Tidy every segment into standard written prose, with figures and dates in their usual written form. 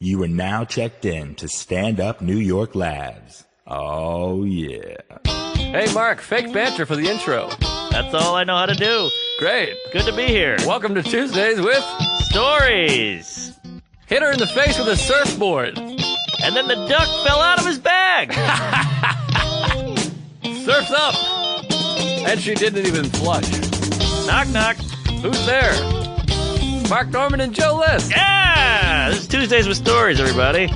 You are now checked in to Stand Up New York Labs. Oh, yeah. Hey, Mark, fake banter for the intro. That's all I know how to do. Great. Good to be here. Welcome to Tuesdays with Stories. Hit her in the face with a surfboard. And then the duck fell out of his bag. Surf's up. And she didn't even flush. Knock, knock. Who's there? Mark Norman and Joe List. Yeah! This is Tuesdays with Stories, everybody.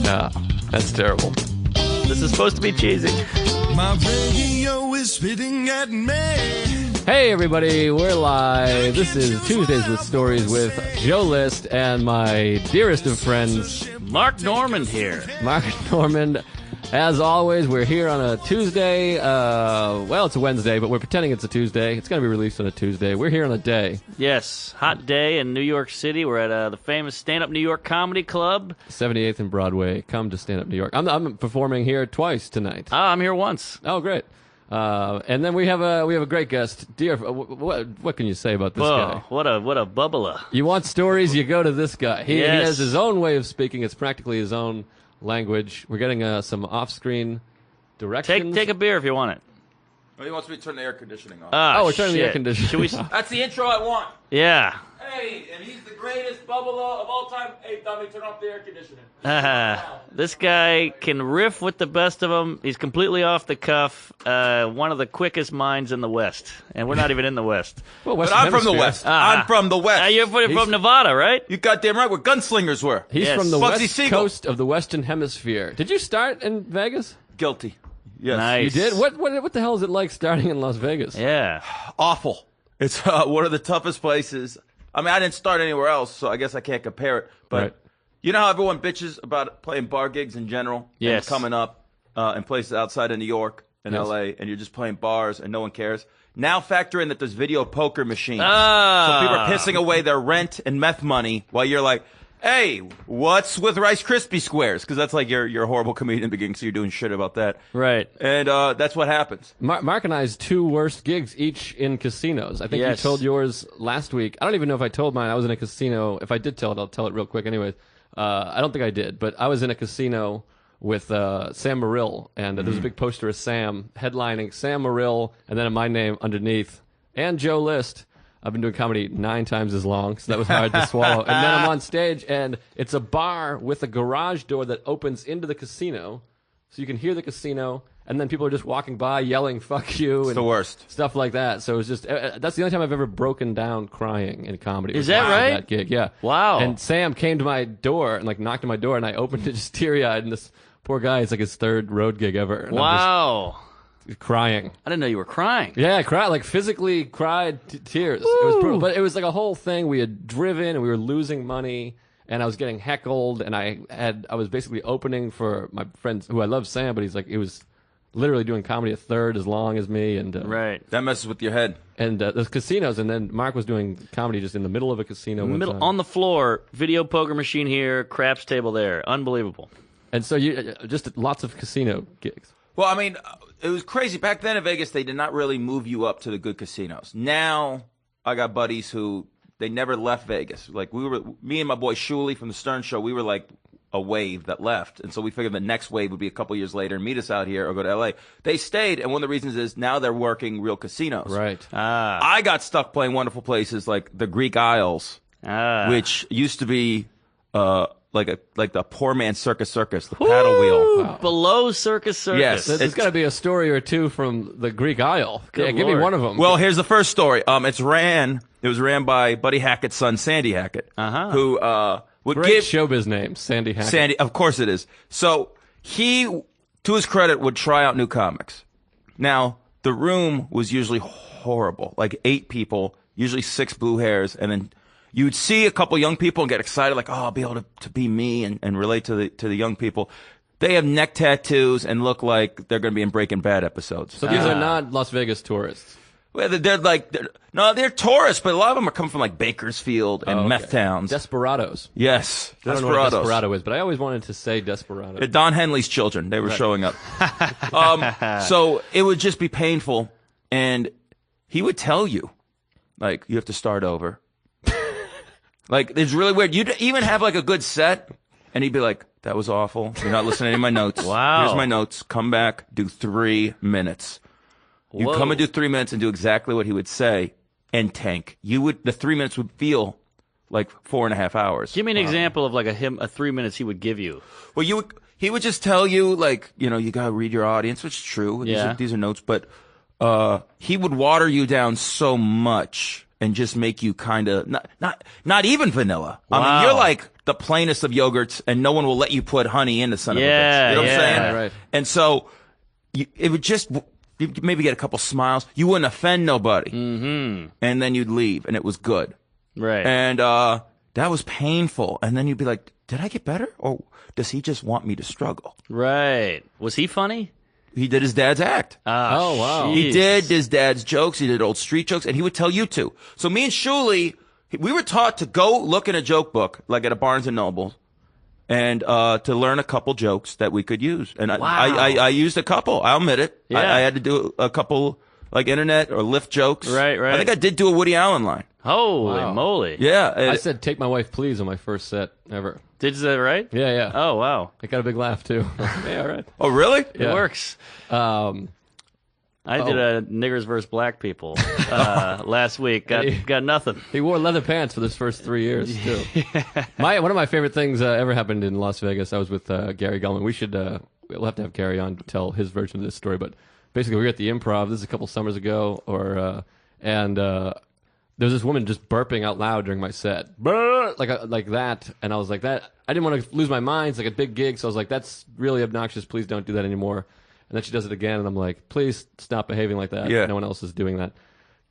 No, that's terrible. This is supposed to be cheesy. My radio is spitting at me. Hey, everybody, we're live. This is Tuesdays with Stories with Joe List and my dearest of friends, Mark Norman here. Mark Norman. As always, we're here on a Tuesday. Well, it's a Wednesday, but we're pretending it's a Tuesday. It's going to be released on a Tuesday. We're here on a day. Yes, hot day in New York City. We're at the famous Stand Up New York Comedy Club. 78th and Broadway. Come to Stand Up New York. I'm performing here twice tonight. I'm here once. Oh, great. And then we have a great guest. Dear, what can you say about this guy? What a bubbler. You want stories, you go to this guy. He Yes. has his own way of speaking. It's practically his own language. We're getting some off-screen directions. Take a beer if you want it. Oh, he wants me to turn the air conditioning on. Ah, we're turning the shit. air conditioning Should we? That's the intro I want. Yeah. Hey, and he's the greatest bubbler of all time. Hey, Tommy, turn off the air conditioning. This guy can riff with the best of them. He's completely off the cuff. One of the quickest minds in the West, and we're not even in the West. Well, But Western I'm from the Hemisphere. West. I'm from the West. You're from Nevada, right? You goddamn right. Where gunslingers were. He's Yes. from the Bugsy west Siegel. coast of the Western Hemisphere. Did you start in Vegas? Guilty. Yes. Nice. You did? What the hell is it like starting in Las Vegas? Yeah. Awful. It's one of the toughest places. I mean, I didn't start anywhere else, so I guess I can't compare it. But Right. you know how everyone bitches about playing bar gigs in general? Yes. And coming up in places outside of New York and Yes. L.A., and you're just playing bars and no one cares. Now factor in that there's video poker machines. Ah. So people are pissing away their rent and meth money while you're like, hey, what's with Rice Krispie Squares? Because that's like you're a horrible comedian in the beginning, so you're doing shit about that. Right. And that's what happens. Mark and I's two worst gigs, each in casinos. I think Yes. you told yours last week. I don't even know if I told mine. I was in a casino. If I did tell it, I'll tell it real quick anyways. I don't think I did, but I was in a casino with Sam Morrill, and there was a big poster of Sam headlining Sam Morrill, and then my name underneath, and Joe List. I've been doing comedy 9 times as long, so that was hard to swallow. And then I'm on stage, and it's a bar with a garage door that opens into the casino, so you can hear the casino, and then people are just walking by yelling, fuck you, and the worst. stuff like that. So it was just, that's the only time I've ever broken down crying in comedy. Is was that after right? That gig, yeah. Wow. And Sam came to my door and like knocked on my door, and I opened it just teary-eyed, and this poor guy, it's like his 3rd road gig ever. And I'm Wow. just crying. I didn't know you were crying. Yeah, I cried, like physically cried tears. It was brutal. But it was like a whole thing. We had driven and we were losing money, and I was getting heckled, and I was basically opening for my friend who I love, Sam, but he was literally doing comedy a 3rd as long as me, and Right. That messes with your head. and there's casinos, and then Mark was doing comedy just in the middle of a casino one Middle time. on the floor, video poker machine here, craps table there. Unbelievable. And so you just lots of casino gigs. Well, I mean, it was crazy. Back then in Vegas, they did not really move you up to the good casinos. Now, I got buddies who, they never left Vegas. Like, me and my boy Shuley from the Stern Show, we were like a wave that left. And so we figured the next wave would be a couple years later and meet us out here or go to L.A. They stayed, and one of the reasons is now they're working real casinos. Right. I got stuck playing wonderful places like the Greek Isles, which used to be like the poor man's circus, the paddle wheel. Wow. Below Circus. Yes. There's got to be a story or two from the Greek Isle. Good Yeah, give me Lord. one of them. Well, here's the first story. It was ran by Buddy Hackett's son, Sandy Hackett, who would great give showbiz name, Sandy Hackett. Sandy. Of course it is. So he, to his credit, would try out new comics. Now the room was usually horrible, like 8 people, usually 6 blue hairs, and then you'd see a couple young people and get excited, like, oh, I'll be able to be me and relate to the young people. They have neck tattoos and look like they're going to be in Breaking Bad episodes. So these are not Las Vegas tourists. Well, they're tourists, but a lot of them are coming from like Bakersfield and meth towns. Desperados. Yes, I don't know what a Desperados. desperado is, but I always wanted to say desperado. Don Henley's children, they were showing up. So it would just be painful, and he would tell you, like, you have to start over. Like, it's really weird. You'd even have like a good set, And he'd be like, that was awful. You're not listening to any of my notes. Wow. Here's my notes. Come back, do 3 minutes. You Whoa. come and do 3 minutes and do exactly what he would say and tank. The 3 minutes would feel like 4.5 hours. Give me an example of like a 3 minutes he would give you. Well, he would just tell you, like, you know, you got to read your audience, which is true. Yeah. These are notes. But he would water you down so much and just make you kind of not even vanilla. Wow. I mean, you're like the plainest of yogurts, and no one will let you put honey in the son of a bitch. You know what I'm saying? Right. And so it would just you'd maybe get a couple smiles. You wouldn't offend nobody. Mm-hmm. And then you'd leave, and it was good. Right. And that was painful. And then you'd be like, did I get better? Or does he just want me to struggle? Right. Was he funny? He did his dad's act. Oh, wow. He did his dad's jokes. He did old street jokes, and he would tell you to. So me and Shuli, we were taught to go look in a joke book, like at a Barnes & Noble, and to learn a couple jokes that we could use. And I used a couple. I'll admit it. Yeah. I had to do a couple, like, internet or lift jokes. Right. I think I did do a Woody Allen line. Holy Wow. moly. Yeah. I said, "Take my wife, please," on my first set ever. Did you say that right? Yeah. Oh, wow. I got a big laugh too. Yeah, all right. Oh, really? It works. I did a niggers versus black people last week. Got nothing. He wore leather pants for those first 3 years too. One of my favorite things ever happened in Las Vegas. I was with Gary Gulman. We'll have to have Gary on to tell his version of this story. But basically, we were at the Improv. This is a couple summers ago, and there was this woman just burping out loud during my set, like that, and I was like, that. I didn't want to lose my mind. It's like a big gig, so I was like, that's really obnoxious. Please don't do that anymore. And then she does it again, and I'm like, please stop behaving like that. Yeah. No one else is doing that.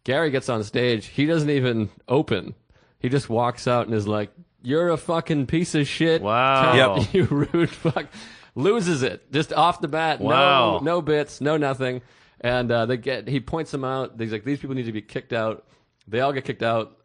Gary gets on stage. He doesn't even open. He just walks out and is like, you're a fucking piece of shit. Wow. Yep. You rude fuck. Loses it just off the bat. Wow. No bits, no nothing. And he points them out. He's like, these people need to be kicked out. They all get kicked out.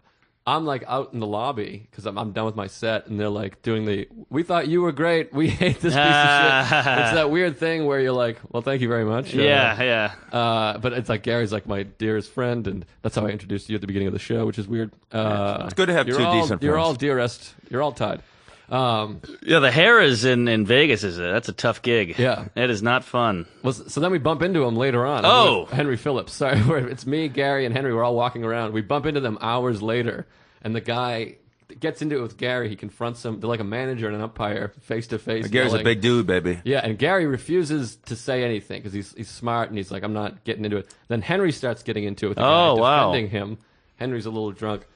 I'm like out in the lobby because I'm done with my set, and they're like doing we thought you were great. We hate this piece of shit. It's that weird thing where you're like, well, thank you very much. Yeah. But it's like Gary's like my dearest friend, and that's how I introduced you at the beginning of the show, which is weird. It's good to have two decent friends. You're all dearest. You're all tied. Yeah, the Harrah's in Vegas that's a tough gig. Yeah. It is not fun. Well, so then we bump into him later on. Oh. Henry Phillips. Sorry, it's me, Gary, and Henry. We're all walking around. We bump into them hours later, and the guy gets into it with Gary. He confronts him. They're like a manager and an umpire, face to face. Gary's a big dude, baby. Yeah, and Gary refuses to say anything because he's smart, and he's like, I'm not getting into it. Then Henry starts getting into it with the guy, defending him. Henry's a little drunk.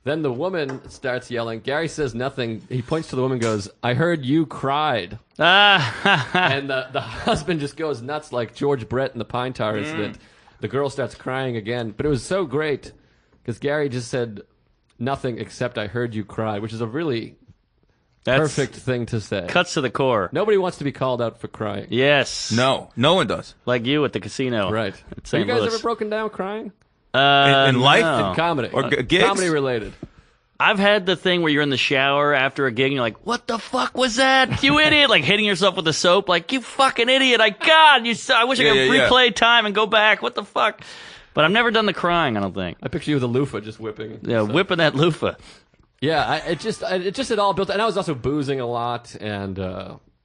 Then the woman starts yelling. Gary says nothing. He points to the woman and goes, I heard you cried. And the husband just goes nuts like George Brett in the Pine Tar incident. The girl starts crying again. But it was so great because Gary just said nothing except I heard you cry, which is a really perfect thing to say. Cuts to the core. Nobody wants to be called out for crying. Yes. No one does. Like you at the casino. Right. At Have St. you guys Louis. ever broken down crying? In life? no. Comedy. Or gigs? Comedy related. I've had the thing where you're in the shower after a gig and you're like, what the fuck was that? You idiot. Like hitting yourself with the soap. Like, you fucking idiot. I wish I could replay time and go back. What the fuck? But I've never done the crying, I don't think. I picture you with a loofah just whipping. Yeah, whipping that loofah. Yeah, it all built, and I was also boozing a lot, and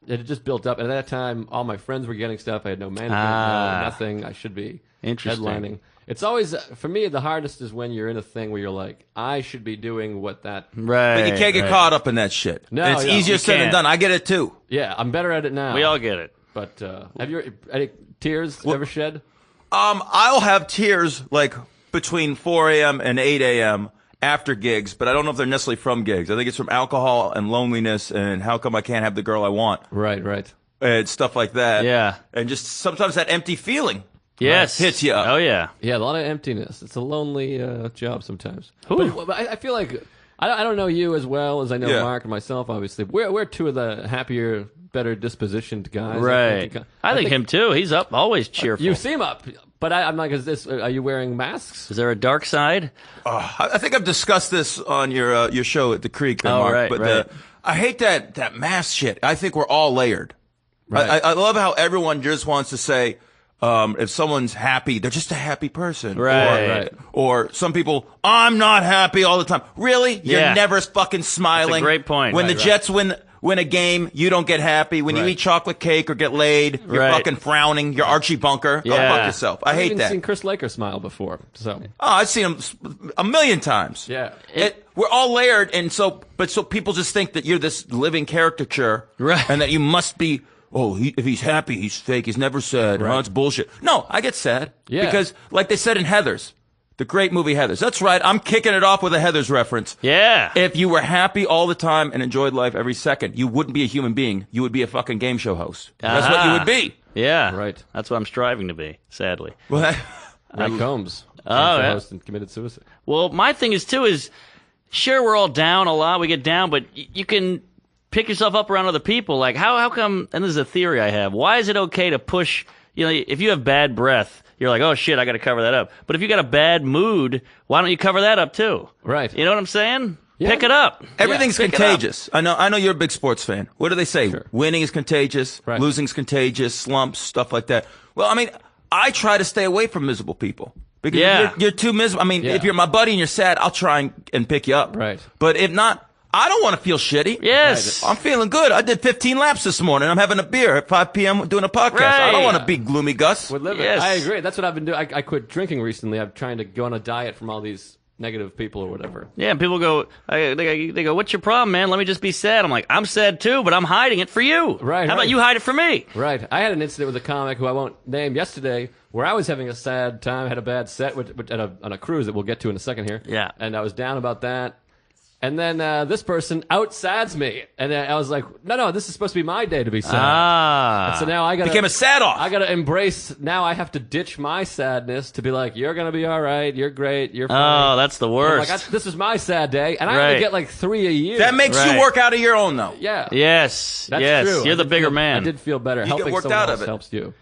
it just built up. And at that time, all my friends were getting stuff. I had no management, no nothing. I should be Interesting. headlining. It's always, for me, the hardest is when you're in a thing where you're like, I should be doing what that. Right. But you can't get caught up in that shit. No, And it's no, easier you said than can't. done. I get it too. Yeah, I'm better at it now. We all get it. But have you any tears ever shed? I'll have tears like between 4 a.m. and 8 a.m. after gigs, but I don't know if they're necessarily from gigs. I think it's from alcohol and loneliness and how come I can't have the girl I want Right. and stuff like that. Yeah. And just sometimes that empty feeling Yes. hits you up. Oh, yeah. Yeah, a lot of emptiness. It's a lonely job sometimes. Whew. But I feel like I don't know you as well as I know Yeah. Mark and myself. Obviously, we're two of the happier, better dispositioned guys. Right. I think him too. He's up, always cheerful. You seem up, but I'm like, are you wearing masks? Is there a dark side? I think I've discussed this on your show at the Creek, Mark. right, but right. I hate that mask shit. I think we're all layered. Right. I love how everyone just wants to say, if someone's happy, they're just a happy person. Right. Or some people, I'm not happy all the time. Really? You're Yeah. never fucking smiling. That's a great point. When Right, the Jets win win a game, you don't get happy. When you eat chocolate cake or get laid, you're fucking frowning. You're Archie Bunker. Go fuck yourself. I hate that. I've seen Chris Laker smile before. So. Oh, I've seen him a million times. Yeah. We're all layered, and so people just think that you're this living caricature, and that you must be. Oh, if he's happy, he's fake. He's never sad. Oh, it's bullshit. No, I get sad because, like they said in Heathers, the great movie Heathers. That's right. I'm kicking it off with a Heathers reference. Yeah. If you were happy all the time and enjoyed life every second, you wouldn't be a human being. You would be a fucking game show host. That's what you would be. Yeah. Right. That's what I'm striving to be. Sadly. Well, Ray Combs. Host and committed suicide. Well, my thing is sure, we're all down a lot. We get down, but you can pick yourself up around other people. Like, how come, and this is a theory I have, why is it okay to push, if you have bad breath, you're like, oh shit, I got to cover that up. But if you got a bad mood, why don't you cover that up too? Right. You know what I'm saying? Yeah. Pick it up. Everything's contagious. I know you're a big sports fan. What do they say? Sure. Winning is contagious, right. Losing's contagious, slumps, stuff like that. Well, I mean, I try to stay away from miserable people. Because you're too miserable. I mean, if you're my buddy and you're sad, I'll try and pick you up. Right. But if not, I don't want to feel shitty. Yes. I'm feeling good. I did 15 laps this morning. I'm having a beer at 5 p.m. doing a podcast. Right. I don't want to be gloomy Gus. Would live it. Yes. I agree. That's what I've been doing. I quit drinking recently. I'm trying to go on a diet from all these negative people or whatever. Yeah, and people go, they go, what's your problem, man? Let me just be sad. I'm like, I'm sad too, but I'm hiding it for you. Right. How about you hide it for me? Right. I had an incident with a comic who I won't name yesterday where I was having a sad time, had a bad set on a cruise that we'll get to in a second here. Yeah. And I was down about that. And then this person outsads me. And I was like, no, this is supposed to be my day to be sad. And so now I got Became a sad off. I got to embrace, now I have to ditch my sadness to be like, you're going to be all right, you're great, you're fine. Oh, that's the worst. Like, this is my sad day. And I Right. only get like 3 a year. That makes Right. you work out of your own, though. Yeah. Yes. That's yes. true. You're I the did bigger feel- man. I did feel better. get Helping worked someone out of else it. helps you.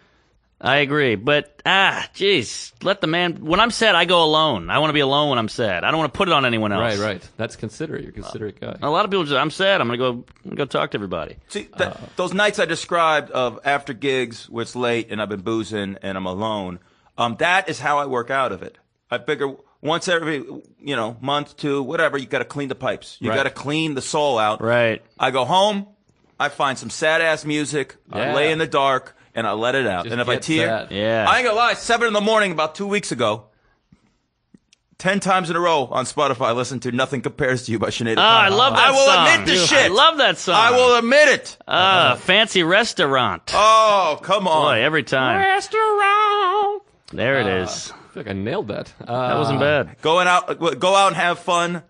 I agree, but jeez, let the man. When I'm sad, I go alone. I want to be alone when I'm sad. I don't want to put it on anyone else. Right. That's considerate. You're a considerate guy. A lot of people just, I'm sad. I'm gonna go talk to everybody. See, those nights I described of after gigs where it's late and I've been boozing and I'm alone, that is how I work out of it. I figure once every, month, 2, whatever, you got to clean the pipes. You Right. got to clean the soul out. Right. I go home, I find some sad-ass music, I Yeah. lay in the dark, and I let it out. Just and if I get tear, sad. Yeah. I ain't gonna lie, 7 in the morning about 2 weeks ago, 10 times in a row on Spotify, I listened to Nothing Compares to You by Sinead I O'Connor. love that I will song. admit this shit. I love that song. I will admit it. Fancy restaurant. Oh, come on. Boy, every time. Restaurant. There it is. I feel like I nailed that. That wasn't bad. Go out and have fun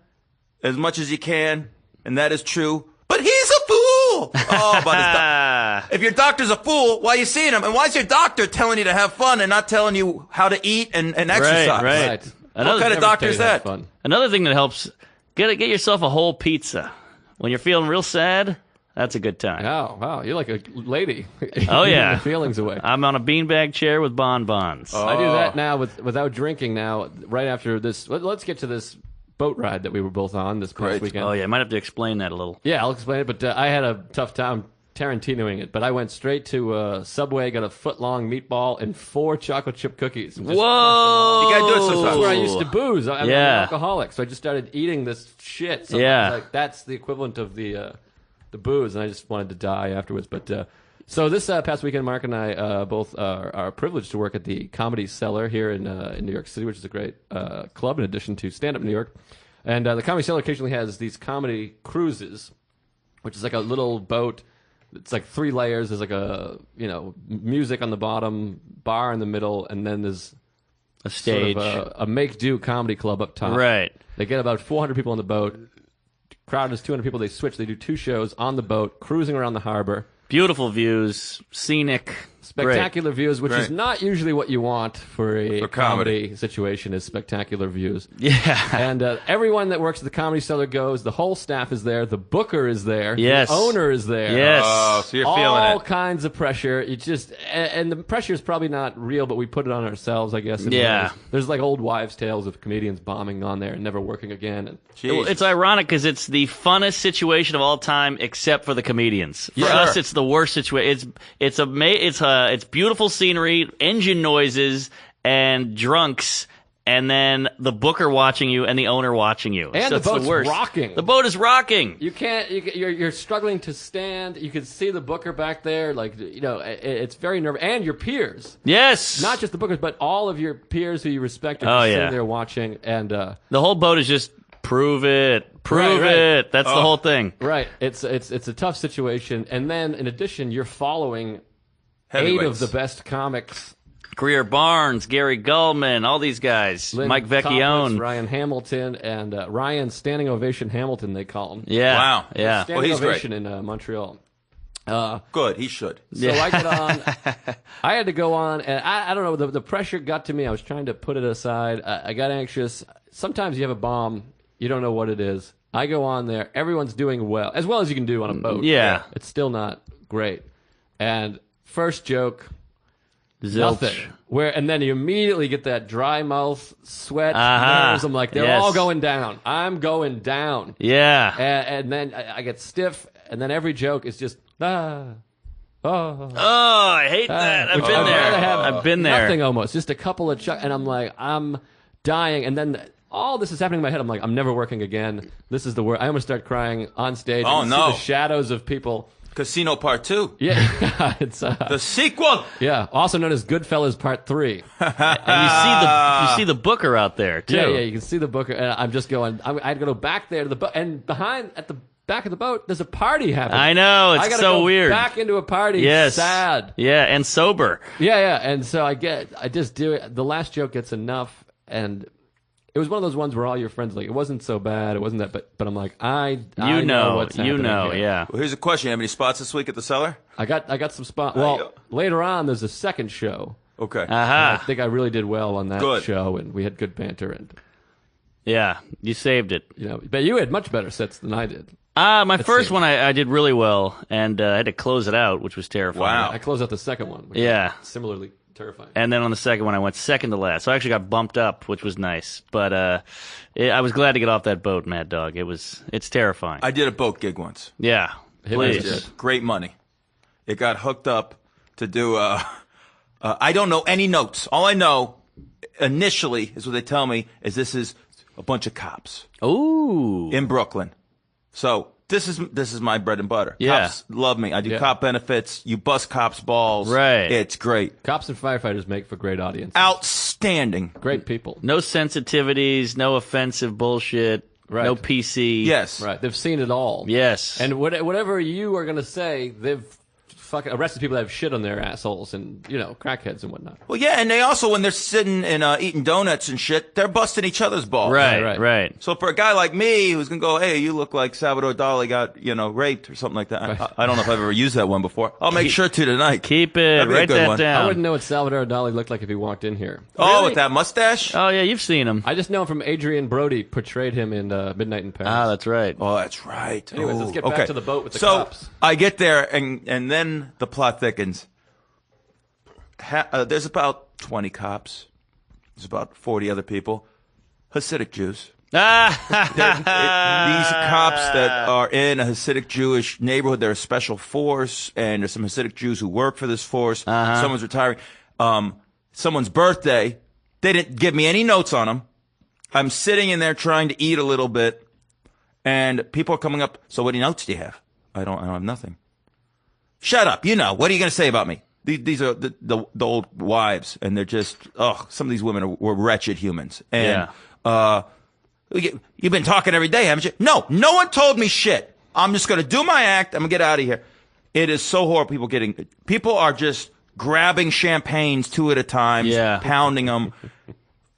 as much as you can, and that is true. But he's a fool. Oh, but if your doctor's a fool, why are you seeing him? And why is your doctor telling you to have fun and not telling you how to eat and exercise? right. Right. What kind of doctor is that? Fun. Another thing that helps, get yourself a whole pizza. When you're feeling real sad, that's a good time. Oh, wow. You're like a lady. Oh, yeah. Your feelings away. I'm on a beanbag chair with bonbons. I do that now without drinking now, right after this. Let's get to this boat ride that we were both on this past Great. weekend. Oh, yeah, I might have to explain that a little. Yeah, I'll explain it, but I had a tough time Tarantinoing it. But I went straight to Subway, got a foot-long meatball and 4 chocolate chip cookies. And just Whoa! You gotta do it sometimes. That's where I used to booze. I'm Yeah. an alcoholic, so I just started eating this shit. So Yeah. like, that's the equivalent of the booze, and I just wanted to die afterwards. But so this past weekend, Mark and I both are privileged to work at the Comedy Cellar here in New York City, which is a great club in addition to Stand Up New York. And the Comedy Cellar occasionally has these comedy cruises, which is like a little boat. It's like 3 layers. There's like a music on the bottom, bar in the middle, and then there's A stage. sort of a make-do comedy club up top. Right. They get about 400 people on the boat. Crowd is 200 people. They switch. They do 2 shows on the boat, cruising around the harbor. Beautiful views, scenic. Spectacular views, which is Great. not usually what you want for a For comedy. situation, is spectacular views. Yeah. And everyone that works at the Comedy Cellar goes. The whole staff is there. The booker is there. Yes. The owner is there. Yes. Oh, so you're feeling All it. kinds of pressure. You just and the pressure is probably not real, but we put it on ourselves, I guess. in Yeah. ways. There's like old wives' tales of comedians bombing on there and never working again. And Jeez. It's ironic because it's the funnest situation of all time, except for the comedians. For Yeah. us, it's the worst situation. It's beautiful scenery, engine noises, and drunks, and then the booker watching you and the owner watching you. And So the it's boat's worst. rocking. The boat is rocking. You can't. You're struggling to stand. You can see the booker back there. Like it's very nervous. And your peers, Yes. not just the bookers, but all of your peers who you respect are Oh, just yeah. sitting there watching. And The whole boat is just prove it. Right. It. That's the whole thing. right, it's a tough situation. And then in addition, you're following 8 Heavyweights. of the best comics. Greer Barnes, Gary Gulman, all these guys. Lynn Mike Toplitz, Vecchione. Ryan Hamilton, and Ryan Standing Ovation Hamilton, they call him. Yeah. Wow. Yeah. Standing he's great. Ovation in Montreal. Good, he should. So I get on. I had to go on, and I don't know. The pressure got to me. I was trying to put it aside. I got anxious. Sometimes you have a bomb. You don't know what it is. I go on there. Everyone's doing well as you can do on a boat. Yeah. It's still not great. And first joke, Zilch. nothing. And then you immediately get that dry mouth, sweat, Uh-huh. nerves. I'm like, they're Yes. all going down. I'm going down. Yeah. And then I get stiff, and then every joke is just, oh. Oh, I hate that. I've Which been I'd there. rather have I've been there. Nothing almost, just a couple of and I'm like, I'm dying. And then all this is happening in my head. I'm like, I'm never working again. This is the worst. I almost start crying on stage. Oh, and no. See the shadows of people. Casino Part 2. Yeah, it's The sequel. yeah, also known as Goodfellas Part 3. And you see the booker out there too. Yeah, you can see the booker. And I'm just going. I'd go back there to the boat, and at the back of the boat, there's a party happening. I know, it's I gotta so go weird. Back into a party. Yes. Sad. Yeah, and sober. Yeah. And so I just do it. The last joke gets enough, and it was one of those ones where all your friends like, it wasn't so bad, it wasn't that, but I'm like, I know what's happening here. yeah. Well, here's a question. You have any spots this week at the Cellar? I got some spot. Well, later on, there's a second show. Okay. And I Aha. think I really did well on that Good. show, and we had good banter, and Yeah, you saved it. but you had much better sets than I did. My first see. one I did really well, and I had to close it out, which was terrifying. Wow. I closed out the second one. Which Yeah. was similarly terrifying. And then on the second one, I went second to last. So I actually got bumped up, which was nice. But I was glad to get off that boat, Mad Dog. It's terrifying. I did a boat gig once. Yeah, Hit me with please. it. Great money. It got hooked up to do. I don't know any notes. All I know initially is what they tell me is this is a bunch of cops Ooh. in Brooklyn. So this is my bread and butter. Yeah. Cops love me. I do Yeah. cop benefits. You bust cops' balls. Right. It's great. Cops and firefighters make for great audience. Outstanding. Great people. No sensitivities, no offensive bullshit, Right. no PC. Yes. Right. They've seen it all. Yes. And whatever you are going to say, they've fucking arrested people that have shit on their assholes and, crackheads and whatnot. Well, yeah, and they also, when they're sitting and eating donuts and shit, they're busting each other's balls. right. right. So for a guy like me who's gonna go, hey, you look like Salvador Dali got, raped or something like that. I don't know if I've ever used that one before. I'll make sure to tonight. Keep it. That'd be a Write good that one. down. I wouldn't know what Salvador Dali looked like if he walked in here. Oh, Really? with that mustache? Oh, yeah, you've seen him. I just know him from Adrian Brody portrayed him in Midnight in Paris. Ah, that's right. Oh, that's right. Anyways, let's Ooh, get back okay. to the boat with the so cops. I get there, and then the plot thickens. There's about 20 cops. There's about 40 other people. Hasidic Jews. These cops that are in a Hasidic Jewish neighborhood, they're a special force, and there's some Hasidic Jews who work for this force. Someone's retiring. Someone's birthday. They didn't give me any notes on them. I'm sitting in there trying to eat a little bit, and people are coming up. So, what notes do you have? I don't have nothing. Shut up. What are you going to say about me? These are the old wives, and they're just some of these women were wretched humans. And you've been talking every day, haven't you? No one told me shit. I'm just going to do my act. I'm going to get out of here. It is so horrible. People are just grabbing champagnes 2 at a time, pounding them.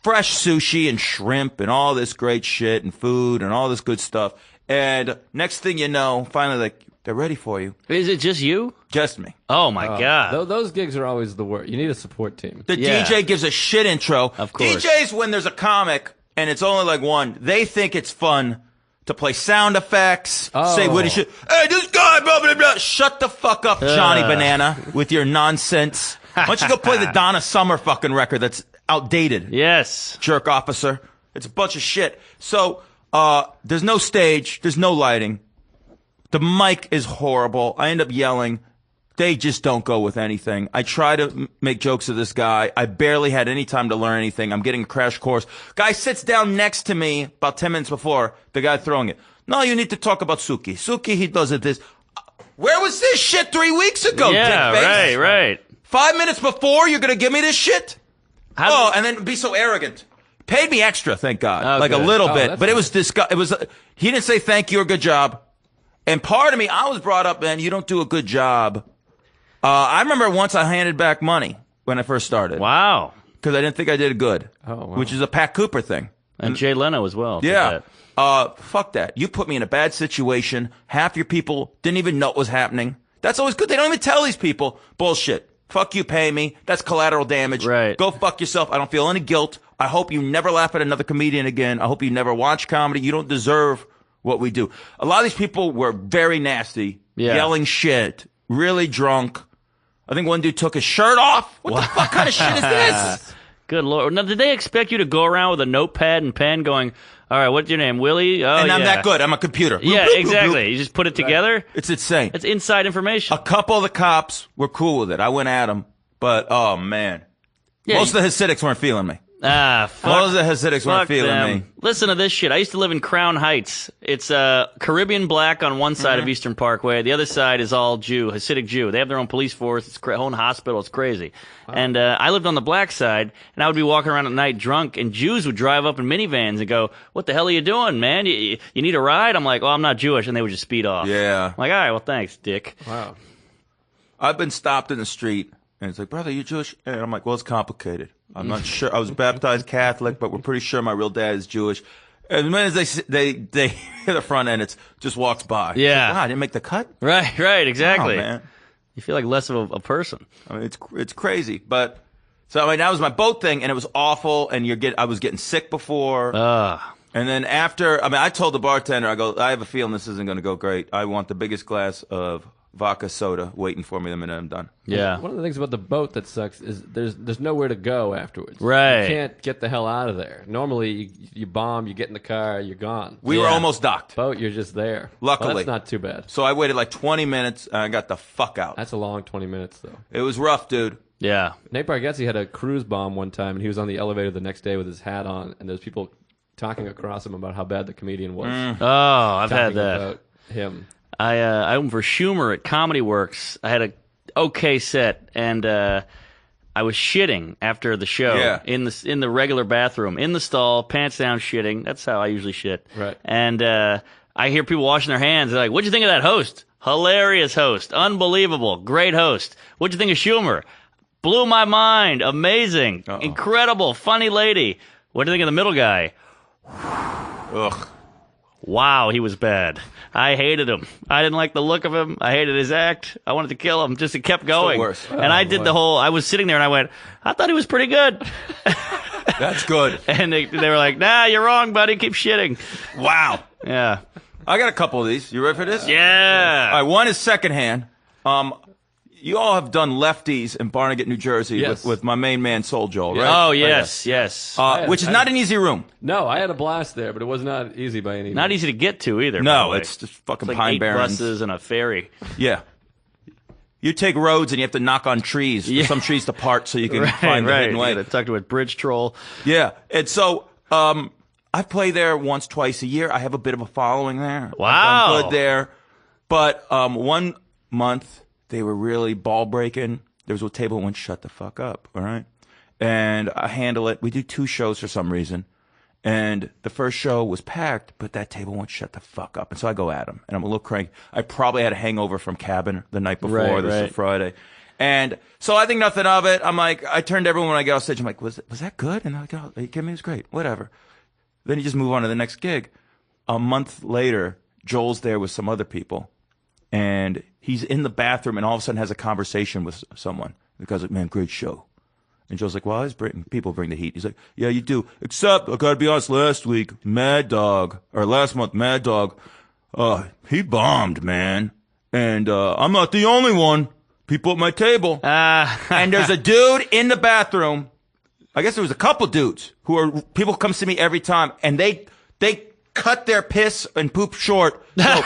Fresh sushi and shrimp and all this great shit and food and all this good stuff. And next thing you know, finally, they're ready for you. Is it just you? Just me. Oh, my God. Those gigs are always the worst. You need a support team. The Yeah. DJ gives a shit intro. Of course. DJs, when there's a comic and it's only like one, they think it's fun to play sound effects, say witty shit. Hey, this guy, blah, blah, blah. Shut the fuck up, Johnny Banana, with your nonsense. Why don't you go play the Donna Summer fucking record that's outdated? Yes. Jerk officer. It's a bunch of shit. So, there's no stage. There's no lighting. The mic is horrible. I end up yelling. They just don't go with anything. I try to make jokes of this guy. I barely had any time to learn anything. I'm getting a crash course. Guy sits down next to me about 10 minutes before the guy throwing it. No, you need to talk about Suki. Suki, he does it this. Where was this shit 3 weeks ago, Yeah, dickface? right. 5 minutes before, you're going to give me this shit? And then be so arrogant. Paid me extra, thank God. Oh, like good. a little Oh, bit. that's But it was he didn't say thank you or good job. And part of me, I was brought up, man, you don't do a good job. I remember once I handed back money when I first started. Wow. Because I didn't think I did it good. Oh, wow. Which is a Pat Cooper thing. And Jay Leno as well. did Yeah. that. Fuck that. You put me in a bad situation. Half your people didn't even know what was happening. That's always good. They don't even tell these people. Bullshit. Fuck you, pay me. That's collateral damage. Right. Go fuck yourself. I don't feel any guilt. I hope you never laugh at another comedian again. I hope you never watch comedy. You don't deserve what we do. A lot of these people were very nasty, yelling shit, really drunk. I think one dude took his shirt off. What the fuck kind of shit is this? Good Lord. Now, did they expect you to go around with a notepad and pen going, all right, what's your name, Willie? Oh, And I'm yeah. that good. I'm a computer. Yeah, Bloop, bloop, bloop, exactly. bloop. You just put it together. It's insane. It's inside information. A couple of the cops were cool with it. I went at them, but oh man, Yeah, most of the Hasidics weren't feeling me. Fuck. Most of the Hasidics weren't Fuck feeling them. me. Listen to this shit. I used to live in Crown Heights. It's Caribbean black on one side of Eastern Parkway. The other side is all Jew, Hasidic Jew. They have their own police force. It's their own hospital. It's crazy. And I lived on the black side, and I would be walking around at night drunk, and Jews would drive up in minivans and go, "What the hell are you doing, man? You need a ride?" I'm like, "Oh, I'm not Jewish," and they would just speed off. Yeah. I'm like, all right, well, thanks, dick. Wow. I've been stopped in the street, and it's like, brother, you Jewish? And I'm like, well, it's complicated. I'm not sure. I was baptized Catholic, but we're pretty sure my real dad is Jewish. And the minute they hit the front end, it's just walks by. Yeah. Like, wow, I didn't make the cut? Right, exactly. Oh, man. You feel like less of a person. I mean, it's crazy. But so I mean, that was my boat thing, and it was awful. And I was getting sick before. And then after, I mean, I told the bartender, I go, I have a feeling this isn't going to go great. I want the biggest glass of vodka soda waiting for me the minute I'm done. Yeah. One of the things about the boat that sucks is there's nowhere to go afterwards. Right. You can't get the hell out of there. Normally, you bomb, you get in the car, you're gone. We were almost docked. Boat, you're just there. Luckily. Well, that's not too bad. So I waited like 20 minutes, and I got the fuck out. That's a long 20 minutes, though. It was rough, dude. Yeah. Nate Bargatze had a cruise bomb one time, and he was on the elevator the next day with his hat on, and there's people talking across him about how bad the comedian was. Oh, I've had Talking that. about him. I opened for Schumer at Comedy Works. I had a okay set, and I was shitting after the show in the regular bathroom, in the stall, pants down, shitting. That's how I usually shit. Right. And I hear people washing their hands. They're like, "What'd you think of that host? Hilarious host, unbelievable, great host. What'd you think of Schumer? Blew my mind, amazing, incredible, funny lady. What do you think of the middle guy? Ugh. Wow, he was bad. I hated him. I didn't like the look of him. I hated his act. I wanted to kill him. Just it kept going. worse. And I did the whole. I was sitting there and I went, I thought he was pretty good. That's good. And they were like, Nah, you're wrong, buddy. Keep shitting. Wow. Yeah. I got a couple of these. You ready for this? Yeah. All right, one is secondhand. You all have done Lefties in Barnegat, New Jersey Yes. with my main man, Soul Joel, right? Oh yes, yes. Which is not an easy room. No, I had a blast there, but it was not easy by any means. Not easy to get to either. by No, the way. it's just fucking It's like Pine 8 Barrens. buses and a ferry. Yeah. You take roads and you have to knock on trees for some trees to part so you can find the hidden way. You gotta talk to a bridge troll. Yeah. And so I play there once, twice a year. I have a bit of a following there. Wow. I've done good there. But 1 month, they were really ball breaking. There was a table that went, shut the fuck up, all right? And I handle it. We do 2 shows for some reason. And the first show was packed, but that table won't shut the fuck up. And so I go at him, and I'm a little cranky. I probably had a hangover from Cabin the night before. Right, This is right. a Friday. And so I think nothing of it. I'm like, I turned to everyone when I get off stage. I'm like, was that good? And they're like, oh, are you kidding me? It was great. Whatever. Then you just move on to the next gig. A month later, Joel's there with some other people. And he's in the bathroom and all of a sudden has a conversation with someone. The guy's like, man, great show. And Joe's like, well, people bring the heat. He's like, yeah, you do. Except, I gotta be honest, last month, Mad Dog, he bombed, man. And I'm not the only one. People at my table. And there's a dude in the bathroom. I guess there was a couple dudes people come see me every time, and they cut their piss and poop short. So,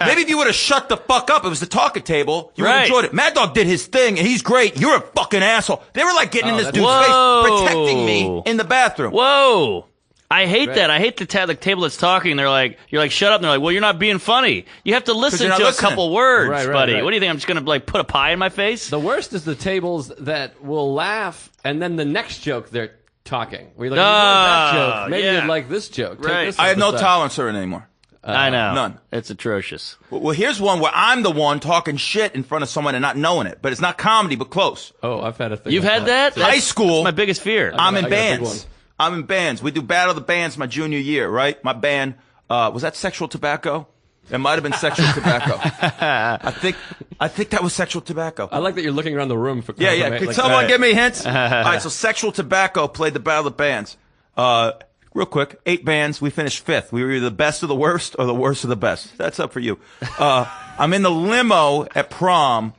maybe if you would have shut the fuck up, it was the talking table, you would have enjoyed it. Mad Dog did his thing, and he's great. You're a fucking asshole. They were like getting in this dude's face, protecting me in the bathroom. Whoa. I hate that. I hate the table that's talking. They're like, you're like, shut up. And they're like, well, you're not being funny. You have to listen to a couple words, buddy. What do you think? I'm just going to like put a pie in my face? The worst is the tables that will laugh, and then the next joke they're talking. Where you're like, you like that joke. Maybe you'd like this joke. Take this I have no tolerance for it anymore. I know. None. It's atrocious. Well, here's one where I'm the one talking shit in front of someone and not knowing it. But it's not comedy, but close. Oh, I've had a thing. You've had that? High school. That's my biggest fear. I'm in bands. I'm in bands. We do Battle of the Bands my junior year, right? My band, was that Sexual Tobacco? It might have been Sexual Tobacco. I think that was Sexual Tobacco. I like that you're looking around the room for Yeah. Can like, someone give me hints? All right, so Sexual Tobacco played the Battle of the Bands. Real quick, 8 bands. We finished 5th. We were either the best of the worst or the worst of the best. That's up for you. I'm in the limo at prom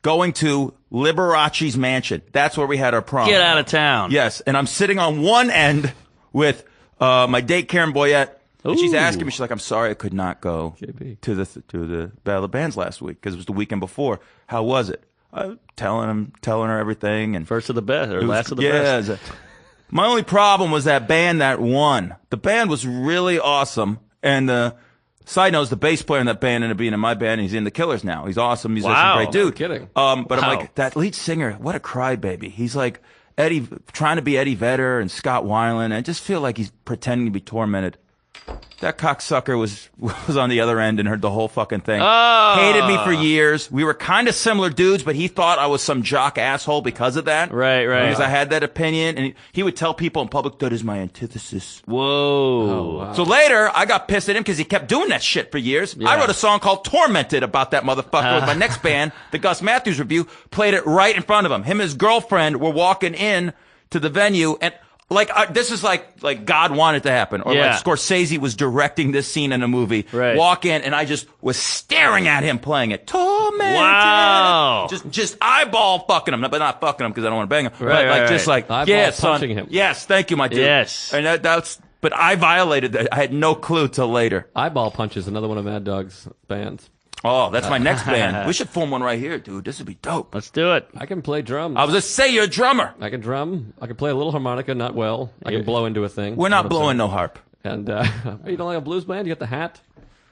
going to Liberace's mansion. That's where we had our prom. Get out of town. Yes, and I'm sitting on one end with my date Karen Boyette, and she's asking me. She's like, "I'm sorry, I could not go to the Battle of Bands last week because it was the weekend before. How was it?" I'm telling her everything, and first of the best or last of the best. Yeah. My only problem was that band that won. The band was really awesome, and side note is the bass player in that band ended up being in my band. And he's in the Killers now. He's awesome musician, great dude. No kidding. But I'm like, that lead singer, what a crybaby. He's like Eddie, trying to be Eddie Vedder and Scott Weiland. I just feel like he's pretending to be tormented. That cocksucker was on the other end and heard the whole fucking thing. Hated me for years. We were kind of similar dudes, but he thought I was some jock asshole because of that. Right. Because I had that opinion, and he would tell people in public, that is my antithesis. Whoa. Oh, wow. So later, I got pissed at him because he kept doing that shit for years. I wrote a song called Tormented about that motherfucker with my next band, the Gus Matthews Review, played it right in front of him. Him and his girlfriend were walking in to the venue, and this is like God wanted to happen, or like Scorsese was directing this scene in a movie. Right. Walk in, and I just was staring at him playing it. Tormented. Wow. Just eyeball fucking him, but not fucking him because I don't want to bang him. Right, but just like, eyeball yeah, son. punching him. Yes, thank you, my dude. Yes. And but I violated that. I had no clue till later. Eyeball Punch is another one of Mad Dog's bands. Oh, that's my next band. We should form one right here, dude. This would be dope. Let's do it. I can play drums. I was just say you're a drummer. I can drum. I can play a little harmonica, not well. I can blow into a thing. We're not blowing no harp. And you don't like a blues band? You got the hat?